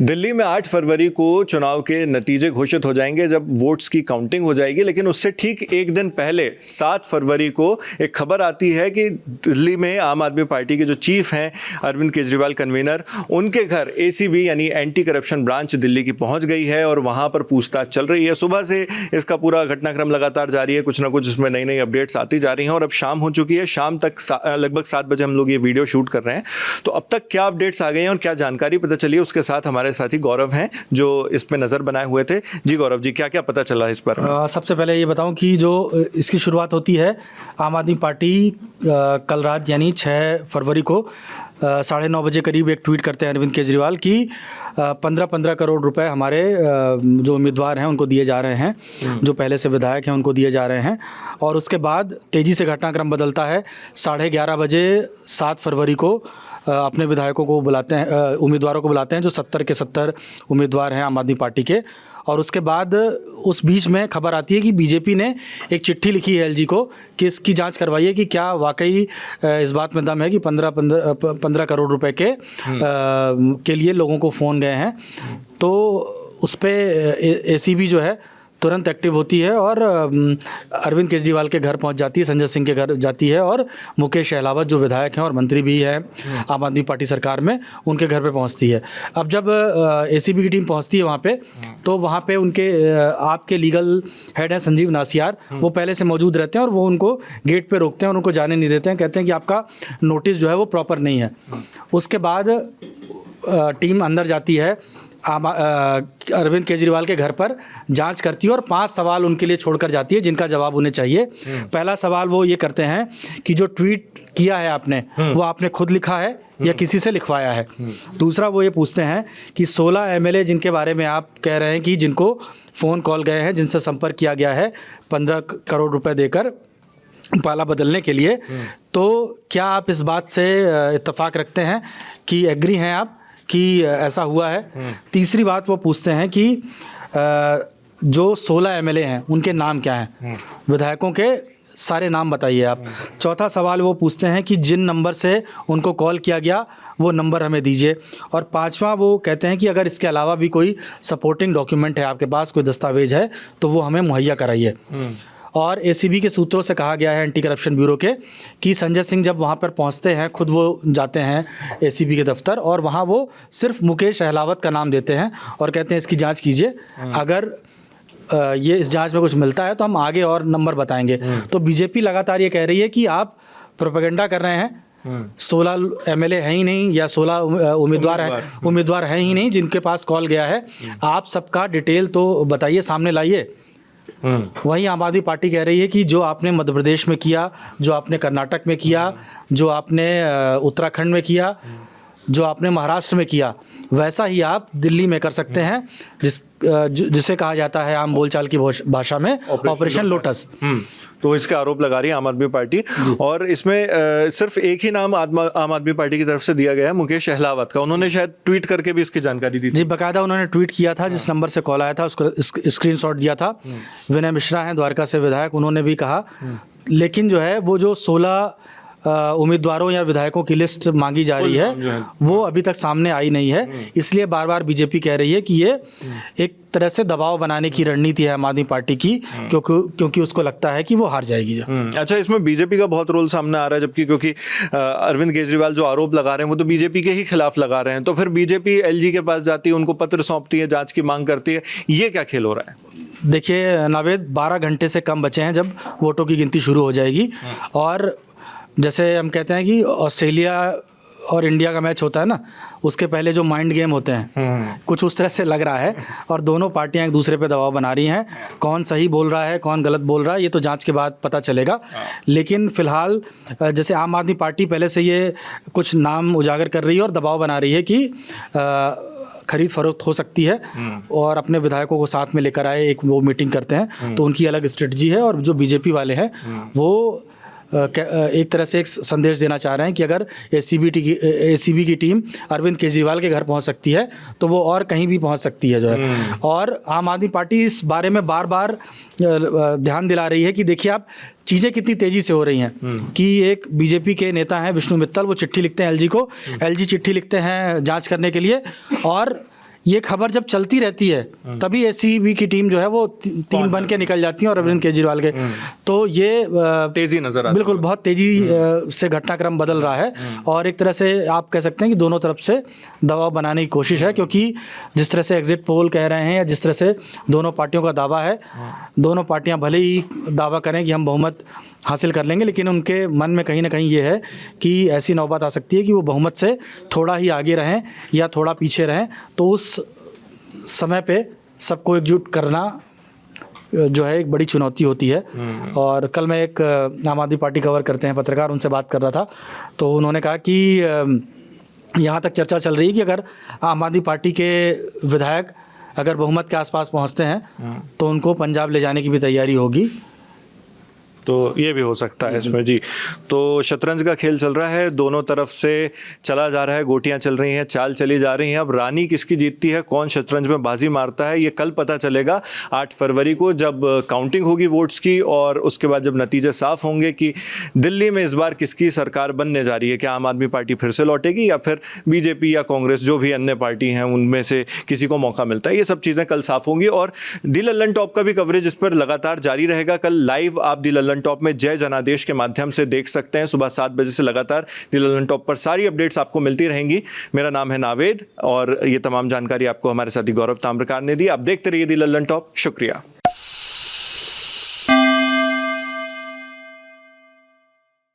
दिल्ली में 8 फरवरी को चुनाव के नतीजे घोषित हो जाएंगे जब वोट्स की काउंटिंग हो जाएगी, लेकिन उससे ठीक एक दिन पहले 7 फरवरी को एक खबर आती है कि दिल्ली में आम आदमी पार्टी के जो चीफ हैं अरविंद केजरीवाल कन्वीनर, उनके घर एसीबी यानी एंटी करप्शन ब्रांच दिल्ली की पहुंच गई है और वहां पर पूछताछ चल रही है। सुबह से इसका पूरा घटनाक्रम लगातार जारी है, कुछ ना कुछ इसमें नई नई अपडेट्स आती जा रही हैं और अब शाम हो चुकी है। शाम तक लगभग 7 बजे हम लोग ये वीडियो शूट कर रहे हैं, तो अब तक क्या अपडेट्स आ गए हैं और क्या जानकारी पता चली है, उसके साथ हमारे साथी गौरव हैं जो इस पे नज़र बनाए हुए थे। जी गौरव जी, क्या क्या पता चला इस पर? सबसे पहले ये बताऊं कि जो इसकी शुरुआत होती है, आम आदमी पार्टी कल रात यानी 6 फरवरी को 9:30 बजे करीब एक ट्वीट करते हैं अरविंद केजरीवाल कि 15-15 करोड़ रुपए हमारे जो उम्मीदवार हैं उनको दिए जा रहे हैं, जो पहले से विधायक हैं उनको दिए जा रहे हैं। और उसके बाद तेज़ी से घटनाक्रम बदलता है। 11:30 बजे 7 फरवरी को अपने विधायकों को बुलाते हैं, उम्मीदवारों को बुलाते हैं जो 70 के 70 उम्मीदवार हैं आम आदमी पार्टी के। और उसके बाद उस बीच में खबर आती है कि बीजेपी ने एक चिट्ठी लिखी है एलजी को कि इसकी जांच करवाइए कि क्या वाकई इस बात में दम है कि 15 करोड़ रुपए के लिए लोगों को फ़ोन गए हैं। तो उस पर एसीबी जो है तुरंत एक्टिव होती है और अरविंद केजरीवाल के घर पहुंच जाती है, संजय सिंह के घर जाती है और मुकेश अहलावत जो विधायक हैं और मंत्री भी हैं आम आदमी पार्टी सरकार में, उनके घर पे पहुंचती है। अब जब एसीबी की टीम पहुंचती है वहाँ पे, तो वहाँ पे उनके आपके लीगल हेड हैं संजीव नासियार, वो पहले से मौजूद रहते हैं और वो उनको गेट पे रोकते हैं और उनको जाने नहीं देते हैं। कहते हैं कि आपका नोटिस जो है वो प्रॉपर नहीं है। उसके बाद टीम अंदर जाती है, अरविंद केजरीवाल के घर पर जांच करती है और 5 सवाल उनके लिए छोड़कर जाती है जिनका जवाब उन्हें चाहिए। पहला सवाल वो ये करते हैं कि जो ट्वीट किया है आपने, वो आपने खुद लिखा है या किसी से लिखवाया है। दूसरा वो ये पूछते हैं कि 16 एमएलए जिनके बारे में आप कह रहे हैं कि जिनको फ़ोन कॉल गए हैं, जिनसे संपर्क किया गया है 15 करोड़ रुपए देकर पाला बदलने के लिए, तो क्या आप इस बात से इत्तेफाक रखते हैं कि एग्री हैं आप कि ऐसा हुआ है? तीसरी बात वो पूछते हैं कि जो 16 एमएलए हैं उनके नाम क्या हैं, विधायकों के सारे नाम बताइए आप। चौथा सवाल वो पूछते हैं कि जिन नंबर से उनको कॉल किया गया वो नंबर हमें दीजिए। और पांचवा वो कहते हैं कि अगर इसके अलावा भी कोई सपोर्टिंग डॉक्यूमेंट है आपके पास, कोई दस्तावेज है, तो वो हमें मुहैया कराइए। और एसीबी के सूत्रों से कहा गया है, एंटी करप्शन ब्यूरो के, कि संजय सिंह जब वहाँ पर पहुँचते हैं, खुद वो जाते हैं एसीबी के दफ्तर और वहाँ वो सिर्फ मुकेश अहलावत का नाम देते हैं और कहते हैं इसकी जांच कीजिए, अगर ये इस जांच में कुछ मिलता है तो हम आगे और नंबर बताएंगे। तो बीजेपी लगातार ये कह रही है कि आप प्रोपेगेंडा कर रहे हैं, 16 एमएलए हैं ही नहीं या 16 उम्मीदवार हैं ही नहीं जिनके पास कॉल गया है, आप सबका डिटेल तो बताइए, सामने लाइए। वहीं आम आदमी पार्टी कह रही है कि जो आपने मध्य प्रदेश में किया, जो आपने कर्नाटक में किया, जो आपने उत्तराखंड में किया, जो आपने महाराष्ट्र में किया, वैसा ही आप दिल्ली में कर सकते हैं, जिसे कहा जाता है आम बोलचाल की भाषा में ऑपरेशन लोटस। तो इसके आरोप लगा रही है आम आदमी पार्टी और इसमें सिर्फ एक ही नाम आम आदमी पार्टी की तरफ से दिया गया है, मुकेश अहलावत का। उन्होंने शायद ट्वीट करके भी इसकी जानकारी दी थी। जी, बाकायदा उन्होंने ट्वीट किया था, जिस नंबर से कॉल आया था उसको स्क्रीनशॉट दिया था। विनय मिश्रा हैं द्वारका से विधायक, उन्होंने भी कहा। लेकिन जो है वो जो 16 उम्मीदवारों या विधायकों की लिस्ट मांगी जा रही है वो अभी तक सामने आई नहीं है। इसलिए बार बार बीजेपी कह रही है कि ये एक तरह से दबाव बनाने की रणनीति है आम आदमी पार्टी की, क्योंकि उसको लगता है कि वो हार जाएगी। अच्छा, इसमें बीजेपी का बहुत रोल सामने आ रहा है, जबकि क्योंकि अरविंद केजरीवाल जो आरोप लगा रहे हैं वो तो बीजेपी के ही खिलाफ लगा रहे हैं, तो फिर बीजेपी एलजी के पास जाती है, उनको पत्र सौंपती है, जांच की मांग करती है। ये क्या खेल हो रहा है? देखिए नावेद, 12 घंटे से कम बचे हैं जब वोटों की गिनती शुरू हो जाएगी। और जैसे हम कहते हैं कि ऑस्ट्रेलिया और इंडिया का मैच होता है ना, उसके पहले जो माइंड गेम होते हैं, कुछ उस तरह से लग रहा है। और दोनों पार्टियां एक दूसरे पे दबाव बना रही हैं। कौन सही बोल रहा है, कौन गलत बोल रहा है, ये तो जांच के बाद पता चलेगा। लेकिन फिलहाल जैसे आम आदमी पार्टी पहले से ये कुछ नाम उजागर कर रही है और दबाव बना रही है कि खरीद फरोख्त हो सकती है और अपने विधायकों को साथ में लेकर आए, एक वो मीटिंग करते हैं, तो उनकी अलग स्ट्रेटजी है। और जो बीजेपी वाले हैं वो एक तरह से एक संदेश देना चाह रहे हैं कि अगर एसीबी की टीम अरविंद केजरीवाल के घर पहुंच सकती है तो वो और कहीं भी पहुंच सकती है जो है। और आम आदमी पार्टी इस बारे में बार बार ध्यान दिला रही है कि देखिए आप, चीज़ें कितनी तेज़ी से हो रही हैं कि एक बीजेपी के नेता हैं विष्णु मित्तल, वो चिट्ठी लिखते हैं एलजी को, एलजी चिट्ठी लिखते हैं जांच करने के लिए, और ये खबर जब चलती रहती है तभी एसीबी की टीम जो है वो तीन बन के निकल जाती है और अरविंद केजरीवाल के, तो ये तेजी नजर आती बिल्कुल बहुत तेजी से घटनाक्रम बदल रहा है और एक तरह से आप कह सकते हैं कि दोनों तरफ से दबाव बनाने की कोशिश है, क्योंकि जिस तरह से एग्जिट पोल कह रहे हैं या जिस तरह से दोनों पार्टियों का दावा है, दोनों पार्टियां भले ही दावा करें कि हम बहुमत हासिल कर लेंगे, लेकिन उनके मन में कहीं ना कहीं ये है कि ऐसी नौबत आ सकती है कि वो बहुमत से थोड़ा ही आगे रहें या थोड़ा पीछे रहें, तो उस समय पे सबको एकजुट करना जो है एक बड़ी चुनौती होती है। और कल मैं एक आम आदमी पार्टी कवर करते हैं पत्रकार, उनसे बात कर रहा था, तो उन्होंने कहा कि यहाँ तक चर्चा चल रही है कि अगर आम आदमी पार्टी के विधायक अगर बहुमत के आसपास पहुँचते हैं तो उनको पंजाब ले जाने की भी तैयारी होगी। तो ये भी हो सकता है इसमें जी। तो शतरंज का खेल चल रहा है, दोनों तरफ से चला जा रहा है, गोटियां चल रही हैं, चाल चली जा रही हैं। अब रानी किसकी जीतती है, कौन शतरंज में बाजी मारता है, ये कल पता चलेगा 8 फरवरी को जब काउंटिंग होगी वोट्स की, और उसके बाद जब नतीजे साफ होंगे कि दिल्ली में इस बार किसकी सरकार बनने जा रही है, क्या आम आदमी पार्टी फिर से लौटेगी या फिर बीजेपी या कांग्रेस जो भी अन्य पार्टी हैं उनमें से किसी को मौका मिलता है। ये सब चीज़ें कल साफ होंगी और दी लल्लन टॉप का भी कवरेज इस पर लगातार जारी रहेगा। कल लाइव आप दी लल्लन टॉप में जय जनादेश के माध्यम से देख सकते हैं। सुबह 7 बजे से लगातार दी लल्लन टॉप पर सारी अपडेट्स आपको मिलती रहेंगी। मेरा नाम है नावेद और ये तमाम जानकारी आपको हमारे साथी गौरव ताम्रकार ने दी। आप देखते रहिए दी लल्लन टॉप। शुक्रिया।